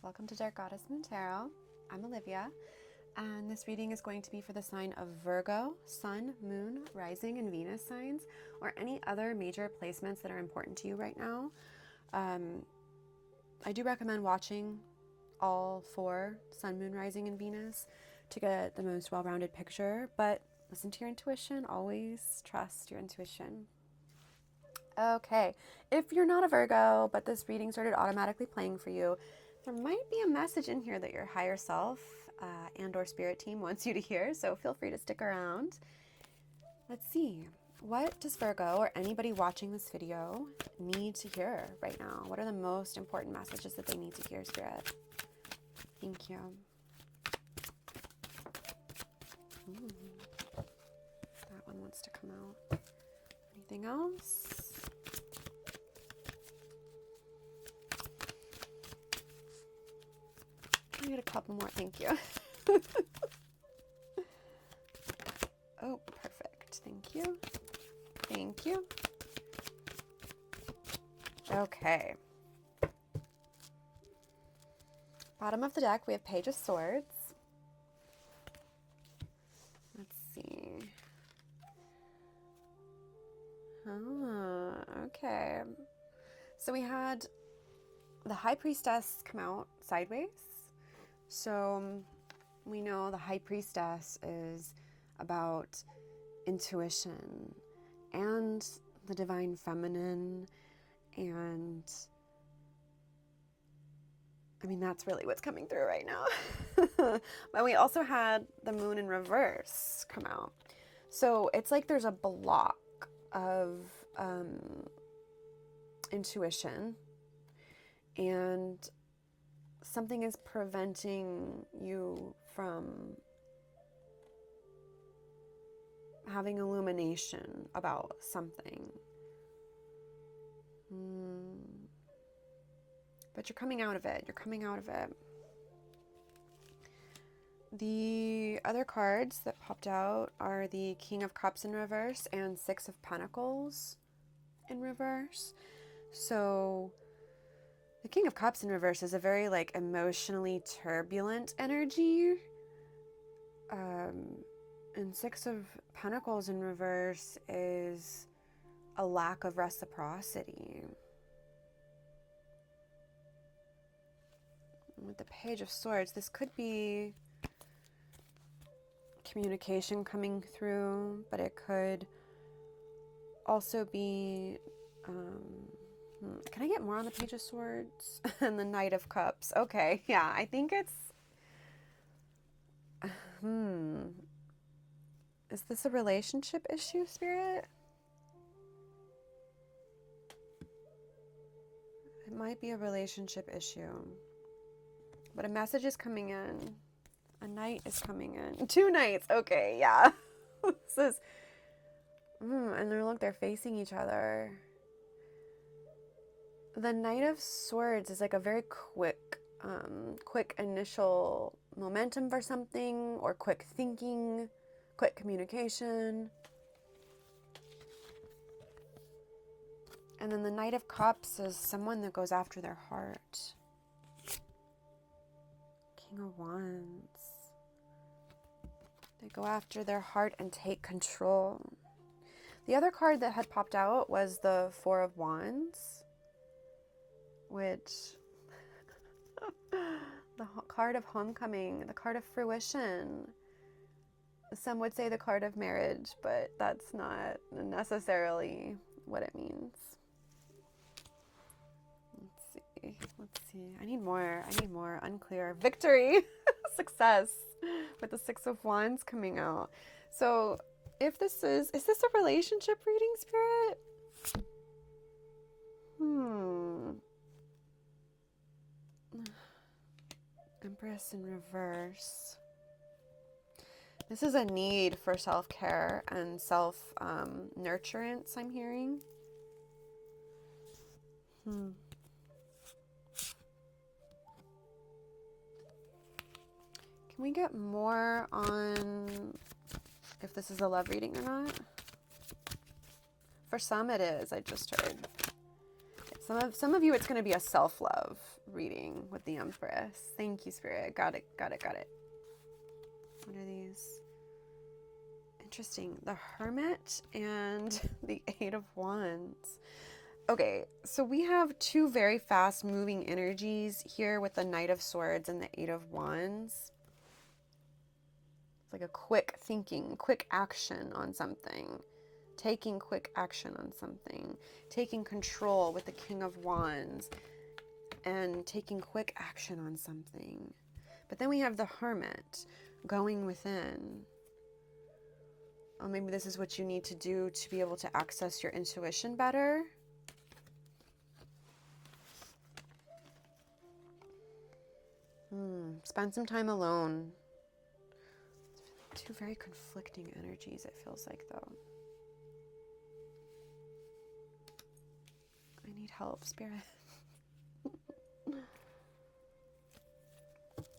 Welcome to Dark Goddess Moon Tarot. I'm Olivia, and this reading is going to be for the sign of Virgo, Sun, Moon, Rising, and Venus signs, or any other major placements that are important to you right now. I do recommend watching all 4 Sun, Moon, Rising, and Venus to get the most well-rounded picture, but listen to your intuition. Always trust your intuition. Okay, if you're not a Virgo, but this reading started automatically playing for you, there might be a message in here that your higher self and or spirit team wants you to hear, so feel free to stick around. Let's see. What does Virgo or anybody watching this video need to hear right now? What are the most important messages that they need to hear, Spirit? Thank you. Ooh, that one wants to come out. Anything else? I get a couple more. Thank you. Oh, perfect. Thank you. Thank you. Okay. Bottom of the deck, we have Page of Swords. Let's see. Okay. So we had the High Priestess come out sideways. So we know the High Priestess is about intuition and the divine feminine, and I mean, that's really what's coming through right now. But we also had the Moon in reverse come out. So it's like there's a block of intuition, and something is preventing you from having illumination about something. But you're coming out of it. You're coming out of it. The other cards that popped out are the King of Cups in reverse and Six of Pentacles in reverse. So the King of Cups in reverse is a very emotionally turbulent energy. And Six of Pentacles in reverse is a lack of reciprocity. With the Page of Swords, this could be communication coming through, but it could also be can I get more on the Page of Swords? And the Knight of Cups. Okay, yeah, I think it's is this a relationship issue, Spirit? It might be a relationship issue. But a message is coming in. A knight is coming in. 2 knights. Okay, yeah. This is and they're facing each other. The Knight of Swords is like a very quick initial momentum for something, or quick thinking, quick communication. And then the Knight of Cups is someone that goes after their heart. King of Wands. They go after their heart and take control. The other card that had popped out was the Four of Wands, which the card of homecoming, the card of fruition. Some would say the card of marriage, but that's not necessarily what it means. Let's see. I need more. Unclear. Victory. Success. With the Six of Wands coming out. So if this is this a relationship reading, Spirit? Empress in reverse. This is a need for self-care and self-nurturance, I'm hearing. Can we get more on if this is a love reading or not? For some it is, I just heard. Some of you, it's going to be a self-love reading with the Empress. Thank you, Spirit. Got it. What are these? Interesting. The Hermit and the Eight of Wands. Okay, so we have two very fast moving energies here with the Knight of Swords and the Eight of Wands. It's like a quick thinking, quick action on something. Taking quick action on something. Taking control with the King of Wands. And taking quick action on something. But then we have the Hermit going within. Oh, maybe this is what you need to do to be able to access your intuition better. Spend some time alone. Two very conflicting energies, it feels like, though. I need help, Spirit.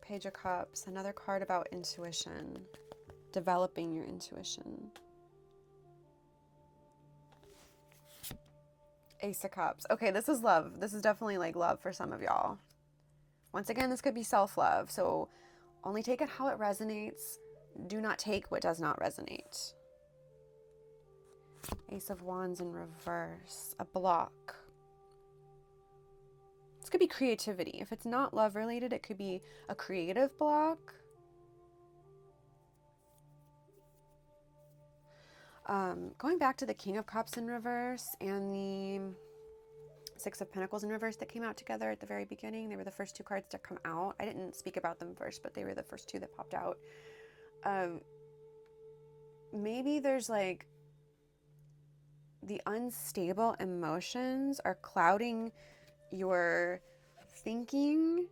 Page of Cups, another card about intuition. Developing your intuition. Ace of Cups. Okay, this is love. This is definitely like love for some of y'all. Once again, this could be self-love, so only take it how it resonates. Do not take what does not resonate. Ace of Wands in reverse. A block. This could be creativity. If it's not love related, it could be a creative block. Going back to the King of Cups in reverse and the Six of Pentacles in reverse that came out together at the very beginning. They were the first two cards to come out. I didn't speak about them first, but they were the first two that popped out. Maybe there's like the unstable emotions are clouding your thinking,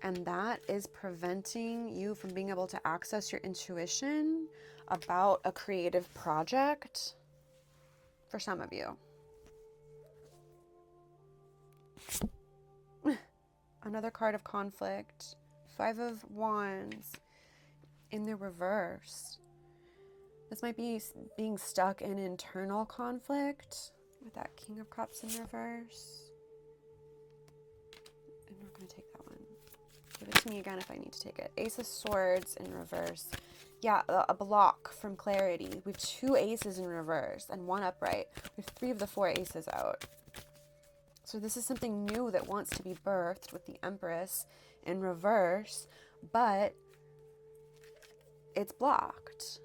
and that is preventing you from being able to access your intuition about a creative project for some of you. Another card of conflict. Five of Wands in the reverse. This might be being stuck in internal conflict with that King of Cups in reverse. I'm not going to take that one. Give it to me again if I need to take it. Ace of Swords in reverse. Yeah, a block from clarity. We have two aces in reverse and one upright. We have three of the four aces out. So this is something new that wants to be birthed with the Empress in reverse, but it's blocked.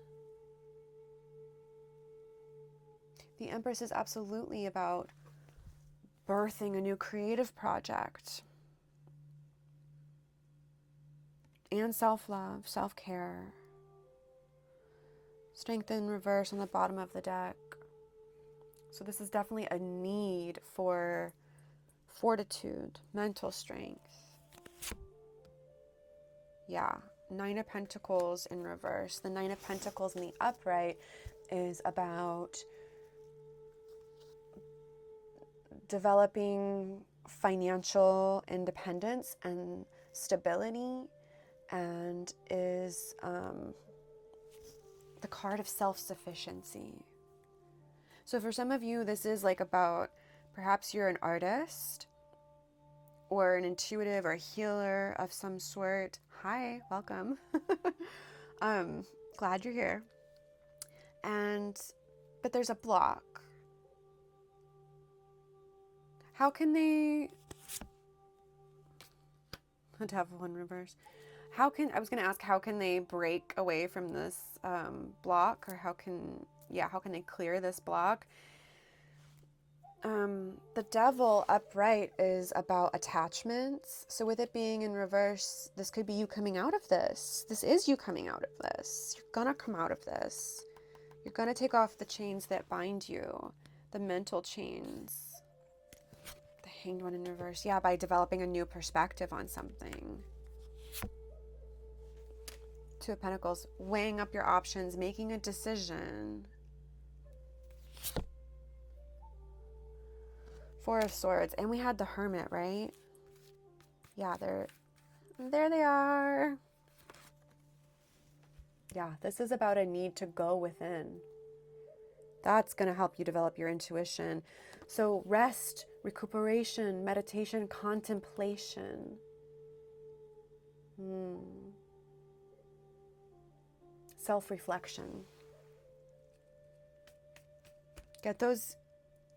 The Empress is absolutely about birthing a new creative project. And self-love, self-care. Strength in reverse on the bottom of the deck. So this is definitely a need for fortitude, mental strength. Yeah, Nine of Pentacles in reverse. The Nine of Pentacles in the upright is about developing financial independence and stability, and is the card of self-sufficiency. So for some of you, this is like about perhaps you're an artist or an intuitive or healer of some sort. Hi, welcome. Glad you're here. But there's a block. How can they... The Devil in reverse. I was going to ask, how can they break away from this block? Or how can they clear this block? The Devil upright is about attachments. So with it being in reverse, this could be you coming out of this. This is you coming out of this. You're going to come out of this. You're going to take off the chains that bind you, the mental chains. The Hanged One in reverse. Yeah, by developing a new perspective on something. Two of Pentacles, weighing up your options, making a decision. Four of Swords, and we had the Hermit, right? Yeah, there they are. Yeah, this is about a need to go within. That's going to help you develop your intuition. So rest recuperation, meditation, contemplation. Self-reflection. Get those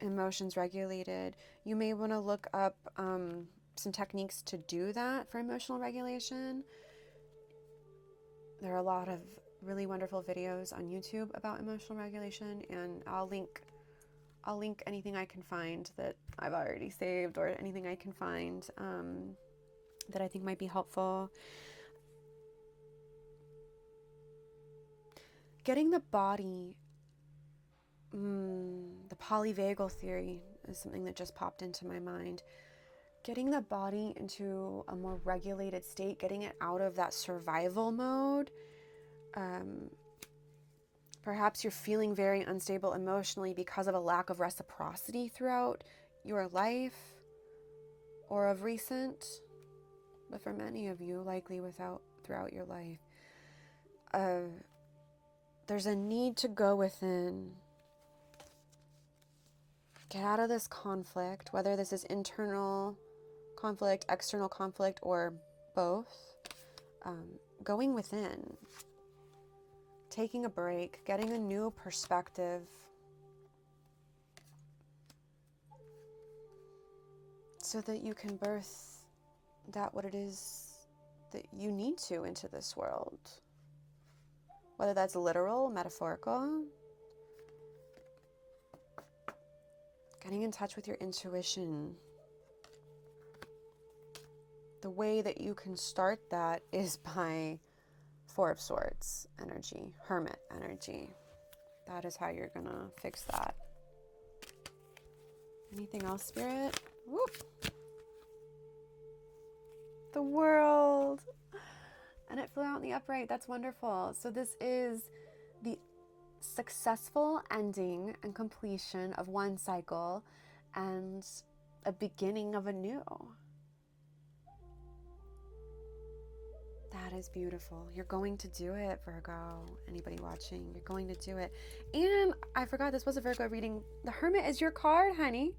emotions regulated. You may want to look up some techniques to do that for emotional regulation. There are a lot of really wonderful videos on YouTube about emotional regulation, and I'll link anything I can find that I've already saved, or anything I can find that I think might be helpful. Getting the body, the polyvagal theory is something that just popped into my mind. Getting the body into a more regulated state, getting it out of that survival mode. Perhaps you're feeling very unstable emotionally because of a lack of reciprocity throughout your life, or of recent, but for many of you, likely throughout your life. There's a need to go within. Get out of this conflict, whether this is internal conflict, external conflict, or both. Going within. Taking a break, getting a new perspective. So that you can birth what it is that you need to into this world. Whether that's literal, metaphorical. Getting in touch with your intuition. The way that you can start that is by Four of Swords energy, Hermit energy. That is how you're gonna fix that. Anything else, Spirit? Whoop. The World. And it flew out in the upright. That's wonderful. So this is the successful ending and completion of one cycle and a beginning of a new. That is beautiful. You're going to do it, Virgo. Anybody watching, you're going to do it. And I forgot, this was a Virgo reading. The Hermit is your card, honey.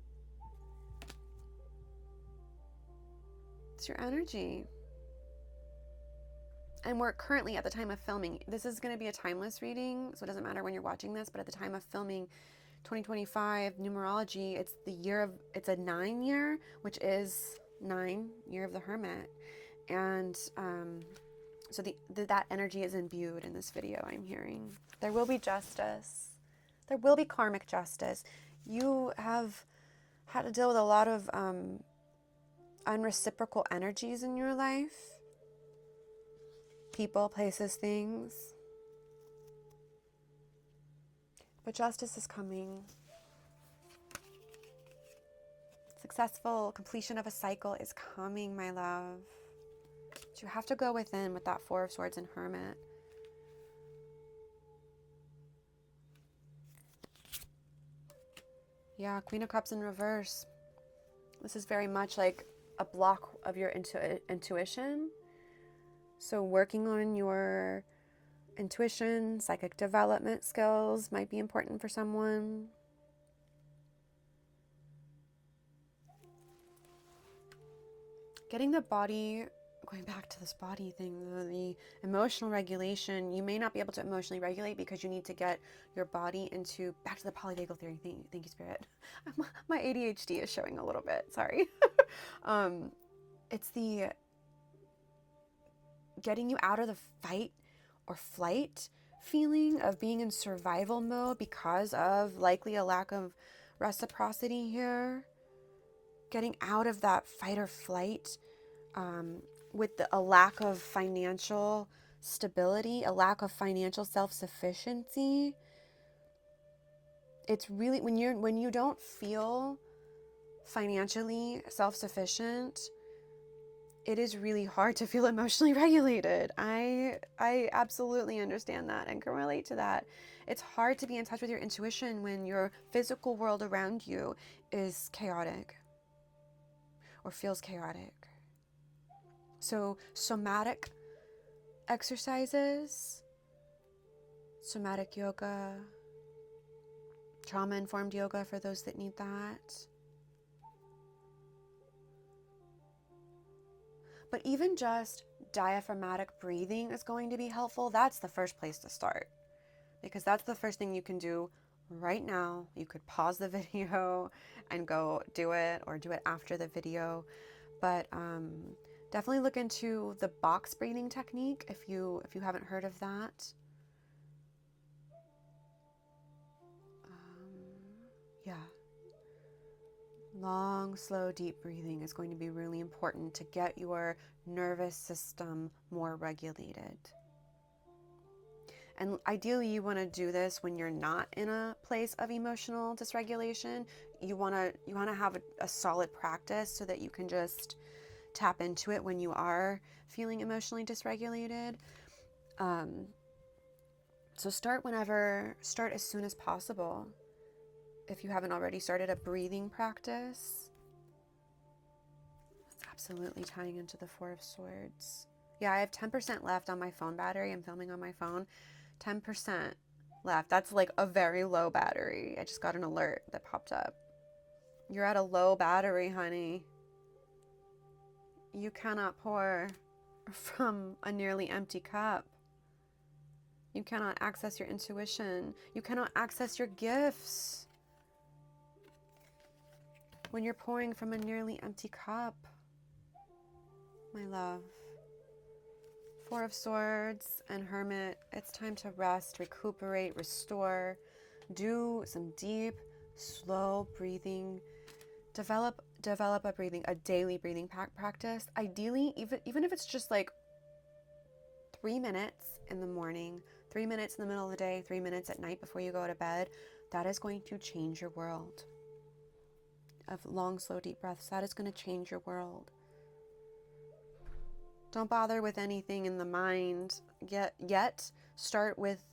It's your energy. And we're currently at the time of filming. This is going to be a timeless reading, so it doesn't matter when you're watching this, but at the time of filming, 2025 numerology, it's a 9 year, which is 9 year of the Hermit. And so that energy is imbued in this video, I'm hearing. There will be justice. There will be karmic justice. You have had to deal with a lot of unreciprocal energies in your life. People, places, things. But justice is coming. Successful completion of a cycle is coming, my love. But you have to go within with that Four of Swords and Hermit. Yeah, Queen of Cups in reverse. This is very much like a block of your intuition. So working on your intuition, psychic development skills might be important for someone. Getting the body, going back to this body thing, the emotional regulation, you may not be able to emotionally regulate because you need to get your body into, back to the polyvagal theory. Thank you, Spirit. My ADHD is showing a little bit, sorry. It's the getting you out of the fight or flight feeling of being in survival mode because of likely a lack of reciprocity here. Getting out of that fight or flight with a lack of financial stability, a lack of financial self-sufficiency. It's really, when you don't feel financially self-sufficient, it is really hard to feel emotionally regulated. I absolutely understand that and can relate to that. It's hard to be in touch with your intuition when your physical world around you is chaotic or feels chaotic. So somatic exercises, somatic yoga, trauma-informed yoga for those that need that. But even just diaphragmatic breathing is going to be helpful. That's the first place to start, because that's the first thing you can do right now. You could pause the video and go do it, or do it after the video. But definitely look into the box breathing technique if you haven't heard of that. Yeah. Long, slow, deep breathing is going to be really important to get your nervous system more regulated. And ideally, you want to do this when you're not in a place of emotional dysregulation. You want to have a solid practice so that you can just tap into it when you are feeling emotionally dysregulated. So start as soon as possible. If you haven't already started a breathing practice. It's absolutely tying into the Four of Swords. Yeah, I have 10% left on my phone battery. I'm filming on my phone. 10% left. That's like a very low battery. I just got an alert that popped up. You're at a low battery, honey. You cannot pour from a nearly empty cup. You cannot access your intuition. You cannot access your gifts when you're pouring from a nearly empty cup, my love. Four of Swords and Hermit, it's time to rest, recuperate, restore. Do some deep, slow breathing. Develop a daily breathing practice. Ideally, even if it's just like 3 minutes in the morning, 3 minutes in the middle of the day, 3 minutes at night before you go to bed, that is going to change your world. Of long, slow, deep breaths, that is going to change your world. Don't bother with anything in the mind yet. Start with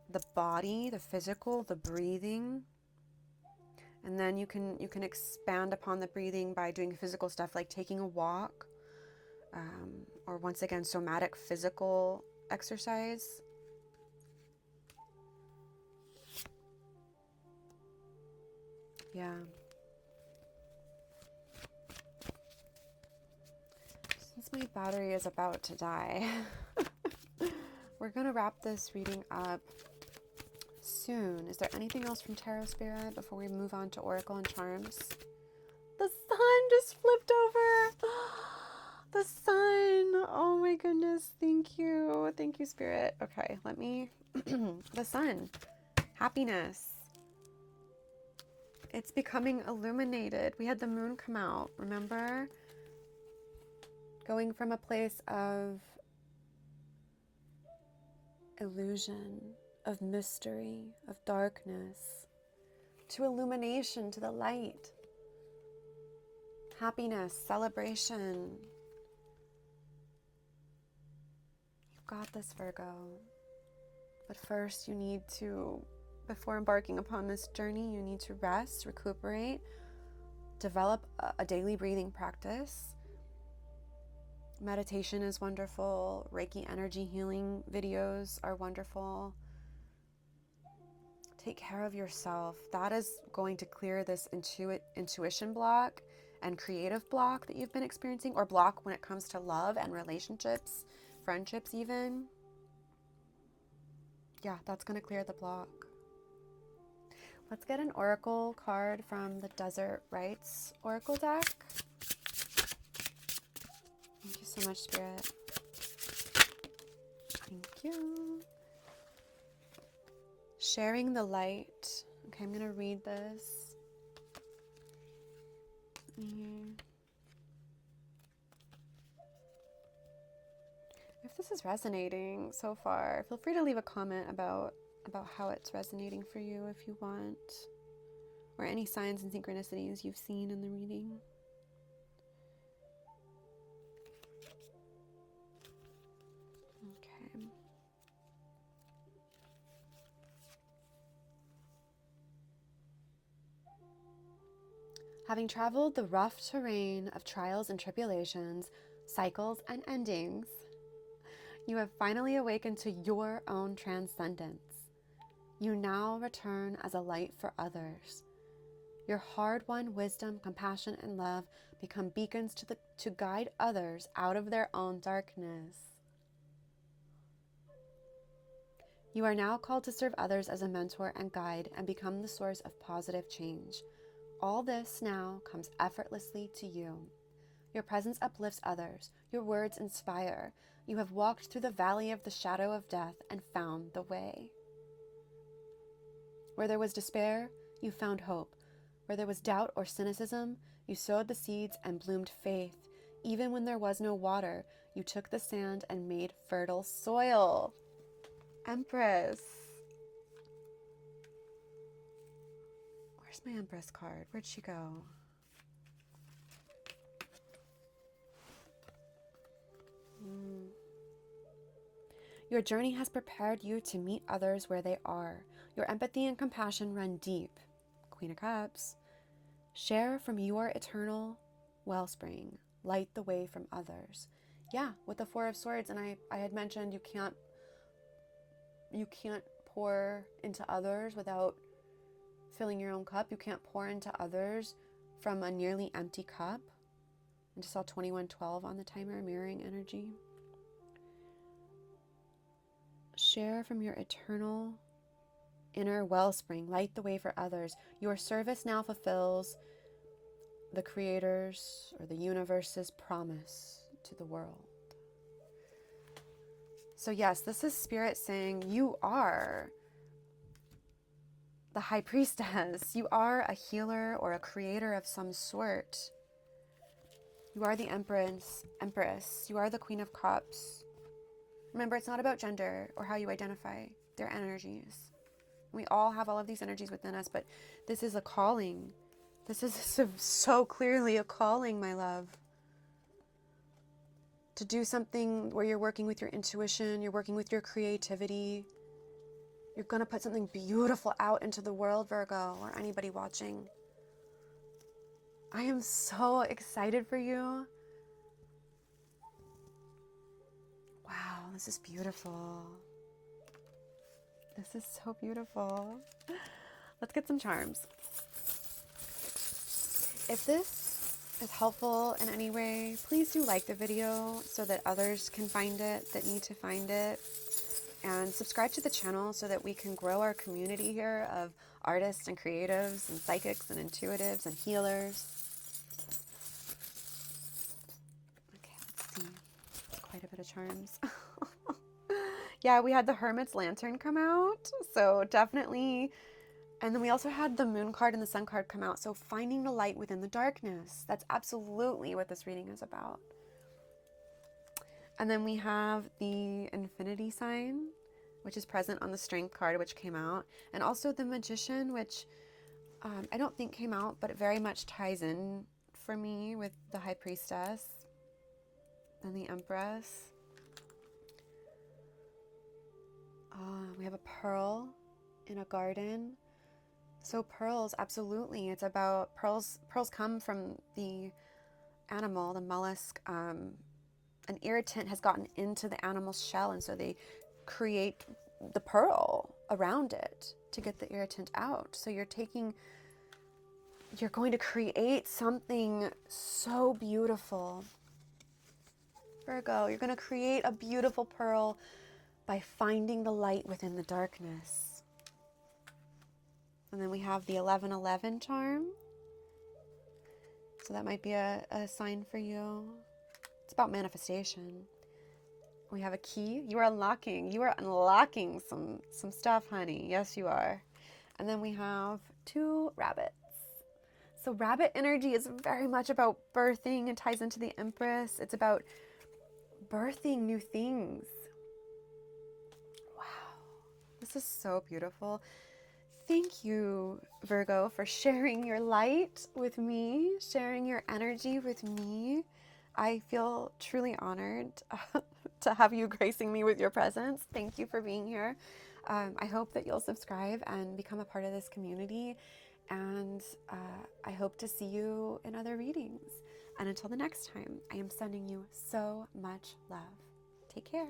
the body, the physical, the breathing. And then you can expand upon the breathing by doing physical stuff like taking a walk, or once again, somatic physical exercise. Yeah. Since my battery is about to die, we're going to wrap this reading up soon. Is there anything else from Tarot Spirit before we move on to Oracle and Charms? The sun just flipped over. The sun. Oh my goodness. Thank you. Thank you, Spirit. Okay, let me... The sun. Happiness. It's becoming illuminated. We had the moon come out, remember? Going from a place of illusion, of mystery, of darkness, to illumination, to the light. Happiness, celebration. You've got this, Virgo. But first you need to, before embarking upon this journey, you need to rest, recuperate, develop a daily breathing practice. Meditation is wonderful. Reiki energy healing videos are wonderful. Take care of yourself. That is going to clear this intuition block and creative block that you've been experiencing, or block when it comes to love and relationships, friendships even. Yeah, that's going to clear the block. Let's get an oracle card from the Desert Rites Oracle deck. Thank you so much, Spirit. Thank you. Sharing the light. Okay, I'm going to read this. If this is resonating so far, feel free to leave a comment about how it's resonating for you if you want, or any signs and synchronicities you've seen in the reading. Okay. Having traveled the rough terrain of trials and tribulations, cycles and endings, you have finally awakened to your own transcendence. You now return as a light for others. Your hard-won wisdom, compassion, and love become beacons to guide others out of their own darkness. You are now called to serve others as a mentor and guide and become the source of positive change. All this now comes effortlessly to you. Your presence uplifts others. Your words inspire. You have walked through the valley of the shadow of death and found the way. Where there was despair, you found hope. Where there was doubt or cynicism, you sowed the seeds and bloomed faith. Even when there was no water, you took the sand and made fertile soil. Empress. Where's my Empress card? Where'd she go? Your journey has prepared you to meet others where they are. Your empathy and compassion run deep. Queen of Cups. Share from your eternal wellspring. Light the way from others. Yeah, with the Four of Swords, and I had mentioned you can't pour into others without filling your own cup. You can't pour into others from a nearly empty cup. I just saw 2112 on the timer, mirroring energy. Share from your eternal inner wellspring. Light the way for others. Your service now fulfills the Creator's or the universe's promise to the world. So yes, this is Spirit saying you are the High Priestess. You are a healer or a creator of some sort. You are the Empress. You are the Queen of Cups. Remember, it's not about gender or how you identify. They're energies. We all have all of these energies within us, but this is a calling. This is so clearly a calling, my love. To do something where you're working with your intuition, you're working with your creativity. You're going to put something beautiful out into the world, Virgo, or anybody watching. I am so excited for you. Wow, this is beautiful. This is so beautiful. Let's get some charms. If this is helpful in any way, please do like the video so that others can find it that need to find it. And subscribe to the channel so that we can grow our community here of artists and creatives and psychics and intuitives and healers. Okay, let's see. It's quite a bit of charms. Yeah, we had the Hermit's Lantern come out, so definitely. And then we also had the Moon card and the Sun card come out, so finding the light within the darkness. That's absolutely what this reading is about. And then we have the Infinity sign, which is present on the Strength card, which came out. And also the Magician, which I don't think came out, but it very much ties in for me with the High Priestess and the Empress. We have a pearl in a garden. So pearls, absolutely. It's about pearls. Pearls come from the animal, the mollusk. An irritant has gotten into the animal's shell, and so they create the pearl around it to get the irritant out. So you're going to create something so beautiful. Virgo, you're going to create a beautiful pearl by finding the light within the darkness. And then we have the 1111 charm. So that might be a sign for you. It's about manifestation. We have a key. You are unlocking some stuff, honey. Yes, you are. And then we have 2 rabbits. So rabbit energy is very much about birthing and ties into the Empress. It's about birthing new things. Wow. This is so beautiful. Thank you, Virgo, for sharing your light with me, sharing your energy with me. I feel truly honored to have you gracing me with your presence. Thank you for being here. I hope that you'll subscribe and become a part of this community. And I hope to see you in other readings. And until the next time, I am sending you so much love. Take care.